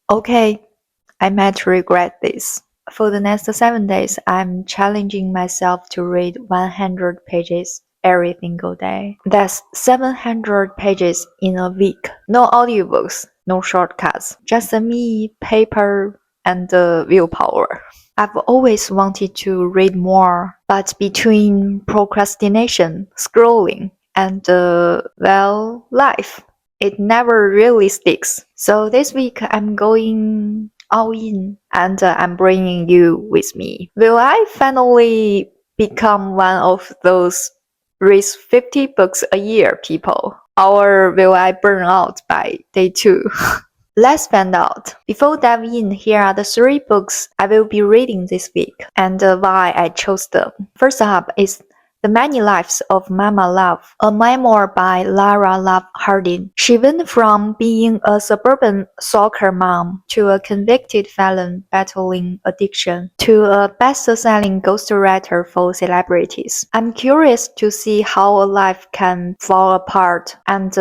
Okay, I might regret this. For the next 7 days, I'm challenging myself to read 100 pages every single day. That's 700 pages in a week. No audiobooks, no shortcuts, just me, paper, and willpower. I've always wanted to read more, but between procrastination, scrolling, and life, it never really sticks. So this week I'm going all in and I'm bringing you with me. Will I finally become one of those read 50 books a year people? Or will I burn out by day 2? Let's find out. Before diving in, here are the 3 books I will be reading this week and why I chose them. First up is The Many Lives of Mama Love, a memoir by Lara Hardin. She went from being a suburban soccer mom to a convicted felon battling addiction to a best-selling ghostwriter for celebrities. I'm curious to see how a life can fall apart and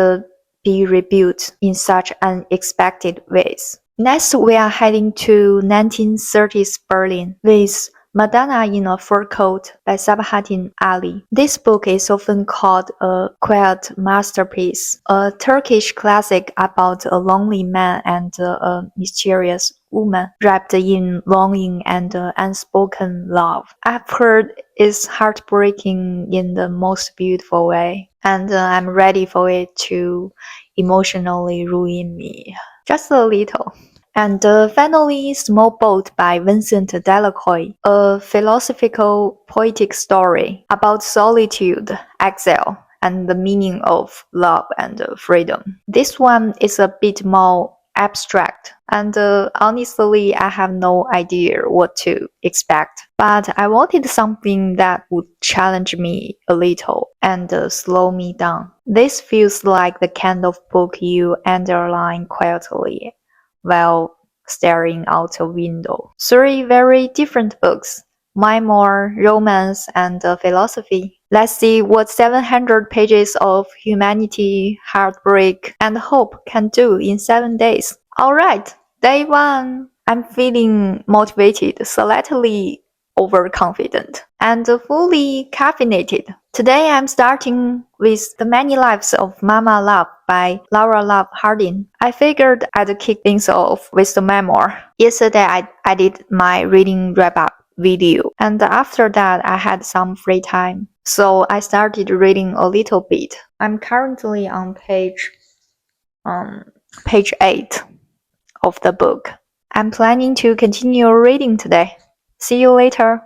be rebuilt in such unexpected ways. Next, we are heading to 1930s Berlin with Madonna in a Fur Coat by Sabahattin Ali. This book is often called a quiet masterpiece, a Turkish classic about a lonely man and a mysterious woman wrapped in longing and unspoken love. I've heard it's heartbreaking in the most beautiful way, and I'm ready for it to emotionally ruin me. Just a little. And finally, Small Boat by Vincent Delecroix, a philosophical poetic story about solitude, exile, and the meaning of love and freedom. This one is a bit more abstract, and honestly, I have no idea what to expect. But I wanted something that would challenge me a little and slow me down. This feels like the kind of book you underline quietly while staring out a window. 3 very different books. Mine more romance and philosophy. Let's see what 700 pages of humanity, heartbreak, and hope can do in 7 days. Alright, day 1. I'm feeling motivated, slightly overconfident, and fully caffeinated. Today I'm starting with The Many Lives of Mama Love by Lara Hardin. I figured I'd kick things off with the memoir. Yesterday I did my reading wrap-up video, and after that I had some free time. So I started reading a little bit. I'm currently on page 8 of the book. I'm planning to continue reading today. See you later.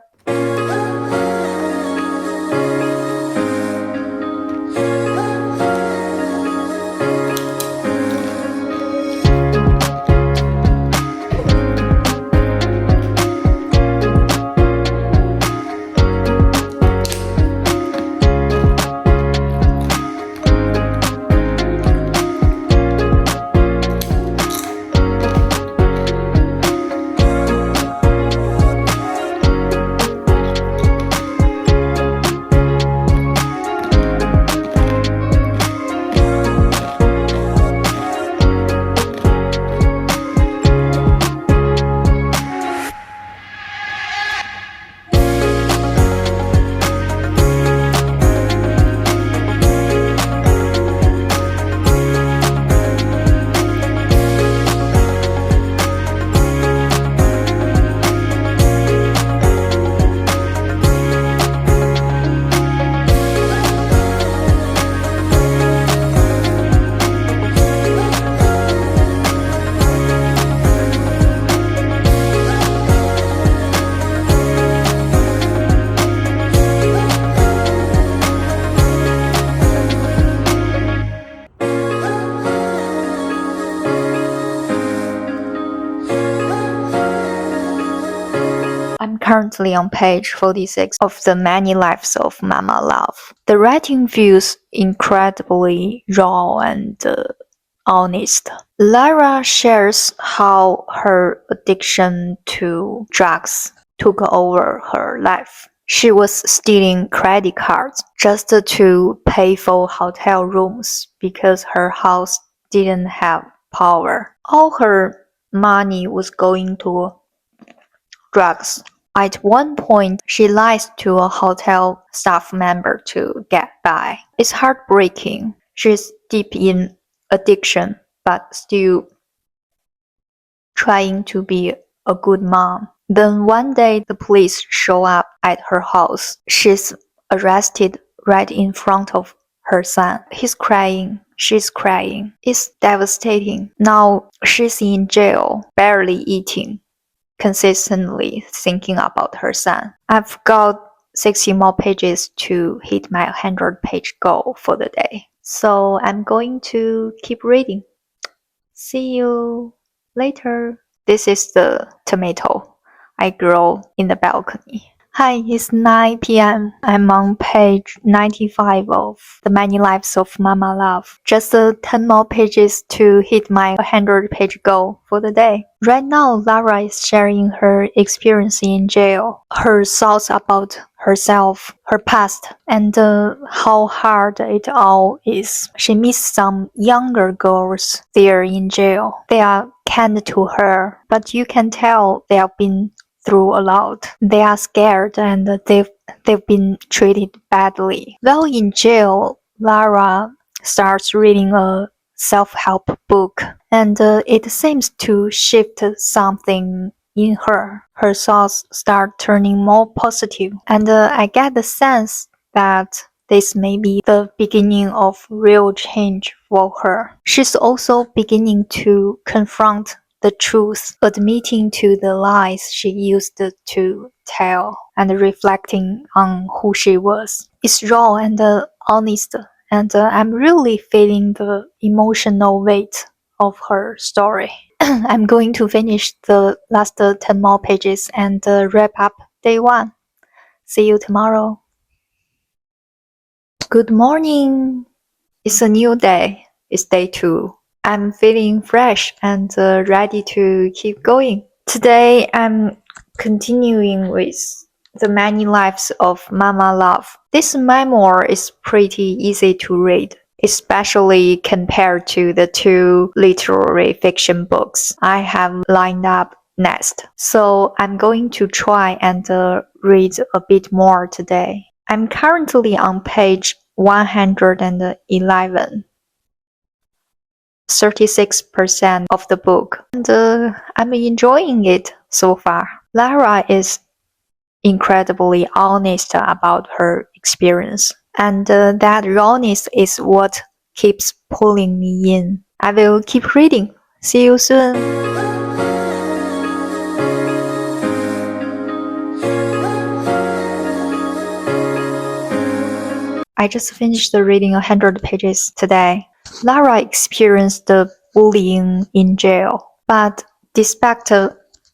I'm currently on page 46 of The Many Lives of Mama Love. The writing feels incredibly raw and honest. Lara shares how her addiction to drugs took over her life. She was stealing credit cards just to pay for hotel rooms because her house didn't have power. All her money was going to drugs. At one point, she lies to a hotel staff member to get by. It's heartbreaking. She's deep in addiction, but still trying to be a good mom. Then one day the police show up at her house. She's arrested right in front of her son. He's crying. She's crying. It's devastating. Now she's in jail, barely eating, consistently thinking about her son. I've got 60 more pages to hit my 100-page goal for the day. So I'm going to keep reading. See you later. This is the tomato I grow in the balcony. Hi, it's 9 p.m. I'm on page 95 of The Many Lives of Mama Love. Just 10 more pages to hit my 100-page goal for the day. Right now, Lara is sharing her experience in jail, her thoughts about herself, her past, and how hard it all is. She meets some younger girls there in jail. They are kind to her, but you can tell they have been through a lot. They are scared and they've been treated badly. While in jail, Lara starts reading a self-help book, and it seems to shift something in her. Her thoughts start turning more positive, and I get the sense that this may be the beginning of real change for her. She's also beginning to confront the truth, admitting to the lies she used to tell, and reflecting on who she was. It's raw and honest, and I'm really feeling the emotional weight of her story. I'm going to finish the last 10 more pages and wrap up day 1. See you tomorrow. Good morning. It's a new day. It's day 2. I'm feeling fresh and ready to keep going. Today, I'm continuing with The Many Lives of Mama Love. This memoir is pretty easy to read, especially compared to the 2 literary fiction books I have lined up next. So I'm going to try and read a bit more today. I'm currently on page 111. 36% of the book, and I'm enjoying it so far. Lara is incredibly honest about her experience, and that rawness is what keeps pulling me in. I will keep reading. See you soon. I just finished reading 100 pages today. Lara experienced the bullying in jail, but despite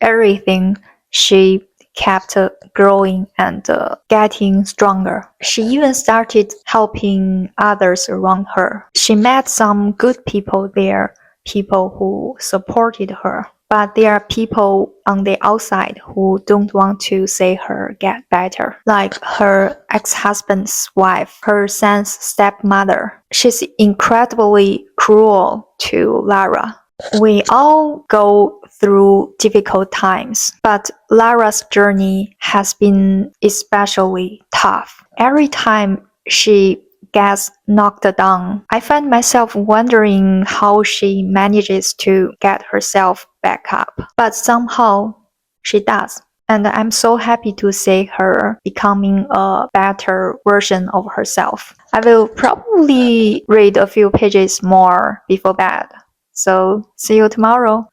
everything, she kept growing and getting stronger. She even started helping others around her. She met some good people there, people who supported her. But there are people on the outside who don't want to see her get better, like her ex-husband's wife, her son's stepmother. She's incredibly cruel to Lara. We all go through difficult times, but Lara's journey has been especially tough. Every time she gets knocked down, I find myself wondering how she manages to get herself back up. But somehow she does. And I'm so happy to see her becoming a better version of herself. I will probably read a few pages more before bed. So see you tomorrow.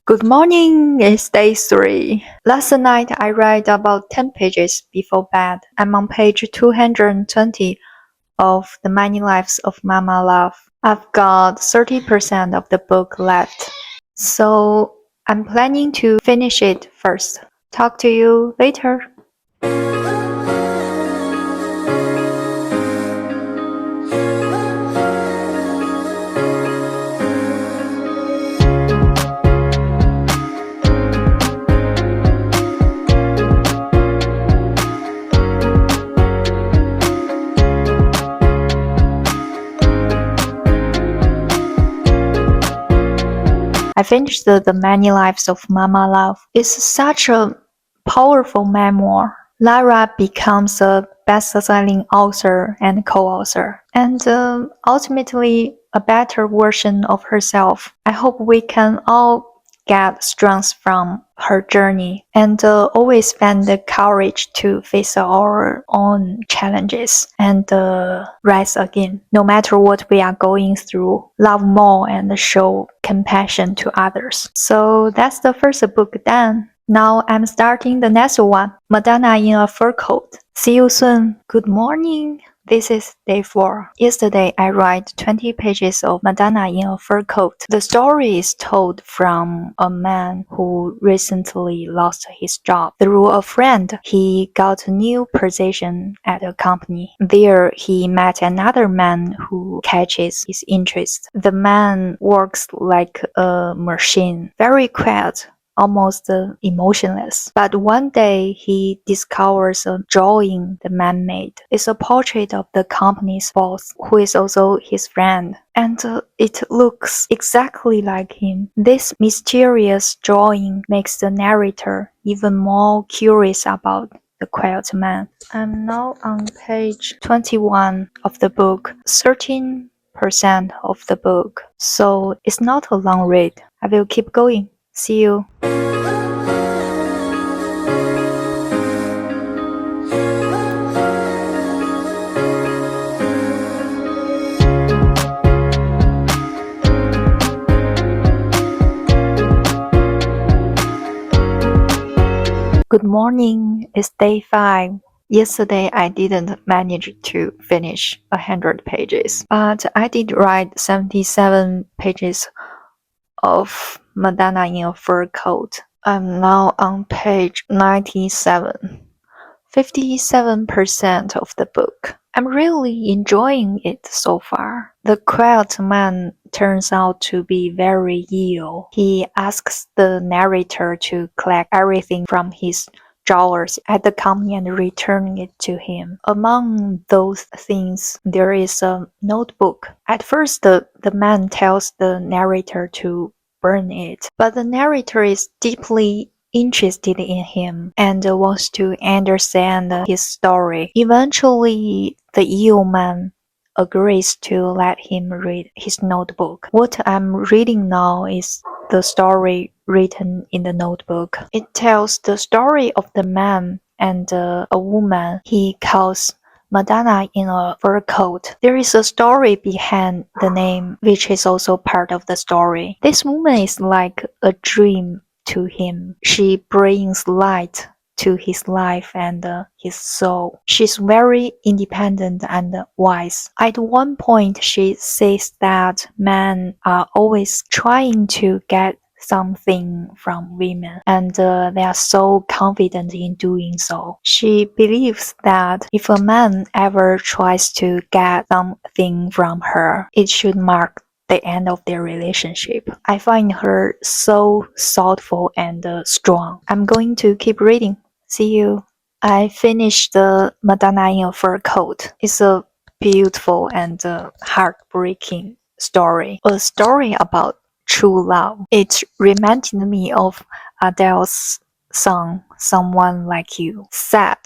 Good morning, it's day 3. Last night I read about 10 pages before bed. I'm on page 220 of The Many Lives of Mama Love. I've got 30% of the book left, so I'm planning to finish it first. Talk to you later. I finished The Many Lives of Mama Love. It's such a powerful memoir. Lara becomes a best-selling author and co-author, and ultimately a better version of herself. I hope we can all get strength from her journey and always find the courage to face our own challenges and rise again. No matter what we are going through, love more and show compassion to others. So that's the first book done. Now I'm starting the next one, Madonna in a Fur Coat. See you soon. Good morning. This is day 4. Yesterday, I read 20 pages of Madonna in a Fur Coat. The story is told from a man who recently lost his job. Through a friend, he got a new position at a company. There, he met another man who catches his interest. The man works like a machine, very quiet, almost emotionless. But one day he discovers a drawing the man made. It's a portrait of the company's boss, who is also his friend. And it looks exactly like him. This mysterious drawing makes the narrator even more curious about the quiet man. I'm now on page 21 of the book, 13% of the book. So it's not a long read. I will keep going. See you. Good morning, it's day 5. Yesterday I didn't manage to finish 100 pages, but I did write 77 pages of Madonna in a Fur Coat. I'm now on page 97. 57% of the book. I'm really enjoying it so far. The quiet man turns out to be very ill. He asks the narrator to collect everything from his drawers at the company and return it to him. Among those things, there is a notebook. At first, the man tells the narrator to burn it, but the narrator is deeply interested in him and wants to understand his story. Eventually, the ill man agrees to let him read his notebook. What I'm reading now is the story written in the notebook. It tells the story of the man and a woman he calls Madonna in a Fur Coat. There is a story behind the name, which is also part of the story. This woman is like a dream to him. She brings light to his life and his soul. She's very independent and wise. At one point, she says that men are always trying to get something from women, and they are so confident in doing so. She believes that if a man ever tries to get something from her, it should mark the end of their relationship. I find her so thoughtful and strong. I'm going to keep reading. See you. I finished the Madonna in a Fur Coat. It's a beautiful and heartbreaking story. A story about true love. It reminded me of Adele's song, Someone Like You. Sad,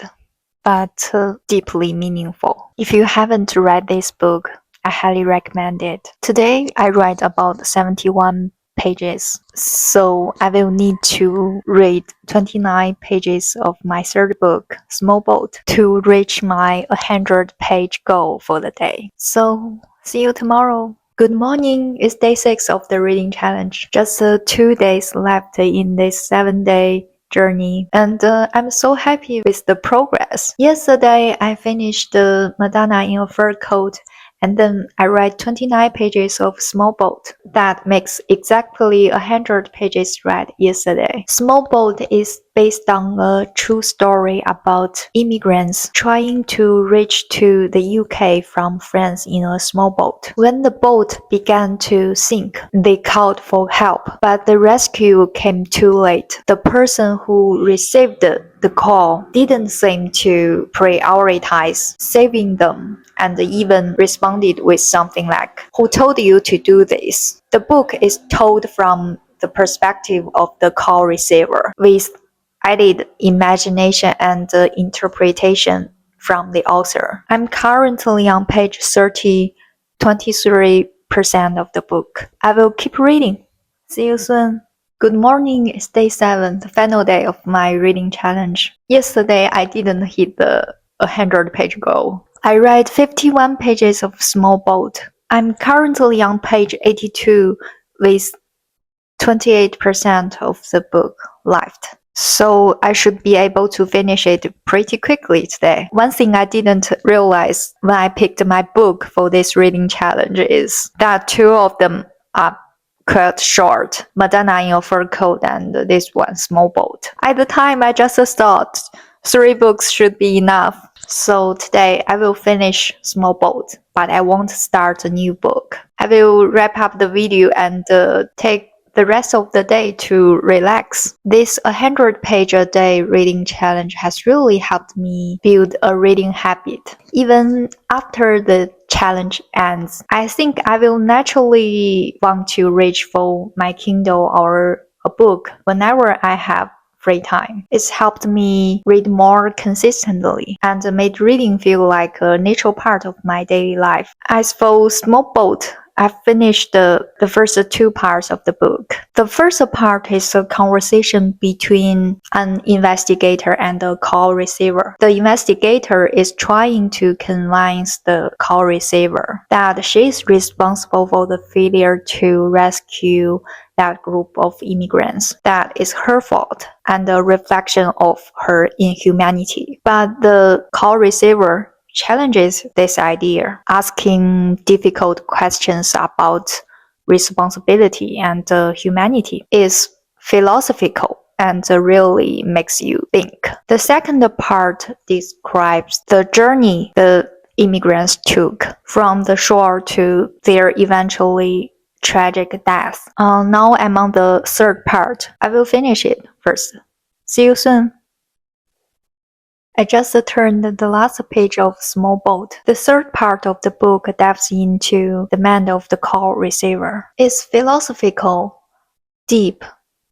but deeply meaningful. If you haven't read this book, I highly recommend it. Today, I read about 71 pages, so I will need to read 29 pages of my third book, Small Boat, to reach my 100-page goal for the day. So, see you tomorrow. Good morning, it's day 6 of the reading challenge. Just 2 days left in this 7-day journey, and I'm so happy with the progress. Yesterday, I finished the Madonna in a Fur Coat, and then I read 29 pages of Small Boat. That makes exactly 100 pages read yesterday. Small Boat is based on a true story about immigrants trying to reach to the UK from France in a small boat. When the boat began to sink, they called for help, but the rescue came too late. The person who received the call didn't seem to prioritize saving them, and even responded with something like, "Who told you to do this?" The book is told from the perspective of the call receiver with added imagination and interpretation from the author. I'm currently on page 30, 23% of the book. I will keep reading. See you soon. Good morning, it's day 7, the final day of my reading challenge. Yesterday, I didn't hit the 100-page goal. I read 51 pages of Small Boat. I'm currently on page 82 with 28% of the book left. So I should be able to finish it pretty quickly today. One thing I didn't realize when I picked my book for this reading challenge is that 2 of them are quite short. Madonna in a fur coat and this one, Small Boat. At the time, I just thought 3 books should be enough. So today I will finish Small Boat, but I won't start a new book. I will wrap up the video and take the rest of the day to relax. This 100-page a day reading challenge has really helped me build a reading habit. Even after the challenge ends, I think I will naturally want to reach for my Kindle or a book whenever I have free time. It's helped me read more consistently and made reading feel like a natural part of my daily life. As for Small Boat, I've finished the first 2 parts of the book. The first part is a conversation between an investigator and a call receiver. The investigator is trying to convince the call receiver that she is responsible for the failure to rescue that group of immigrants, that is her fault and a reflection of her inhumanity. But the call receiver challenges this idea, asking difficult questions about responsibility and humanity. Is philosophical and really makes you think. The second part describes the journey the immigrants took from the shore to their eventually tragic death. Now I'm on the third part. I will finish it first. See you soon. I just turned the last page of Small Boat. The third part of the book delves into the mind of the call receiver. It's philosophical, deep,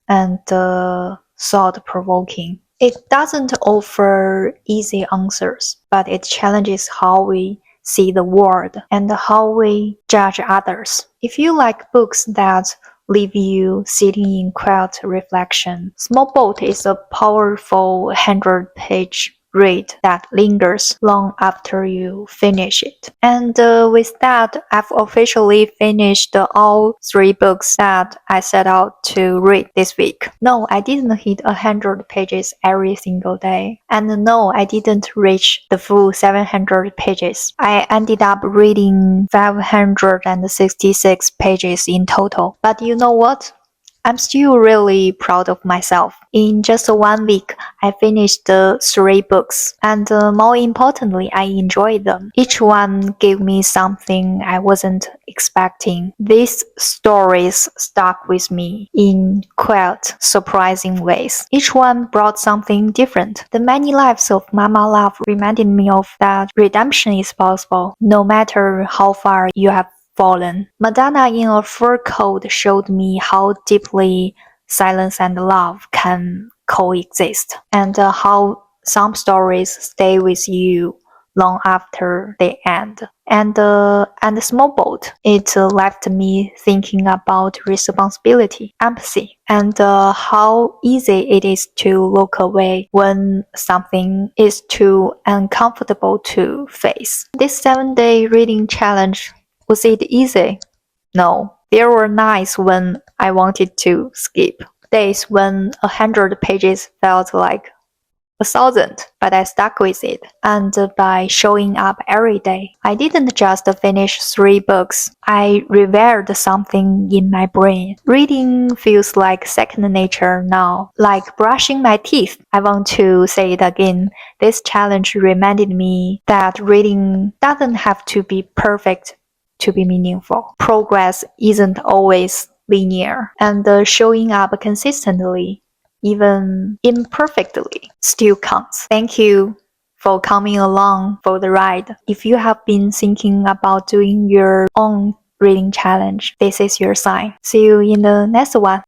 and thought-provoking. It doesn't offer easy answers, but it challenges how we see the world and how we judge others. If you like books that leave you sitting in quiet reflection, Small Boat is a powerful 100-page read that lingers long after you finish it. And with that, I've officially finished all 3 books that I set out to read this week. No, I didn't hit 100 pages every single day. And no, I didn't reach the full 700 pages. I ended up reading 566 pages in total. But you know what? I'm still really proud of myself. In just 1 week, I finished 3 books, and more importantly, I enjoyed them. Each one gave me something I wasn't expecting. These stories stuck with me in quite surprising ways. Each one brought something different. The many lives of Mama Love reminded me of that redemption is possible, no matter how far you have fallen. Madonna in a fur coat showed me how deeply silence and love can coexist, and how some stories stay with you long after they end. And Small Boat, it left me thinking about responsibility, empathy, and how easy it is to look away when something is too uncomfortable to face. This 7-day reading challenge, was it easy? No. There were nights when I wanted to skip. Days when 100 pages felt like 1,000, but I stuck with it. And by showing up every day, I didn't just finish 3 books. I revered something in my brain. Reading feels like second nature now, like brushing my teeth. I want to say it again. This challenge reminded me that reading doesn't have to be perfect to be meaningful. Progress isn't always linear, and showing up consistently, even imperfectly, still counts. Thank you for coming along for the ride. If you have been thinking about doing your own reading challenge, this is your sign. See you in the next one.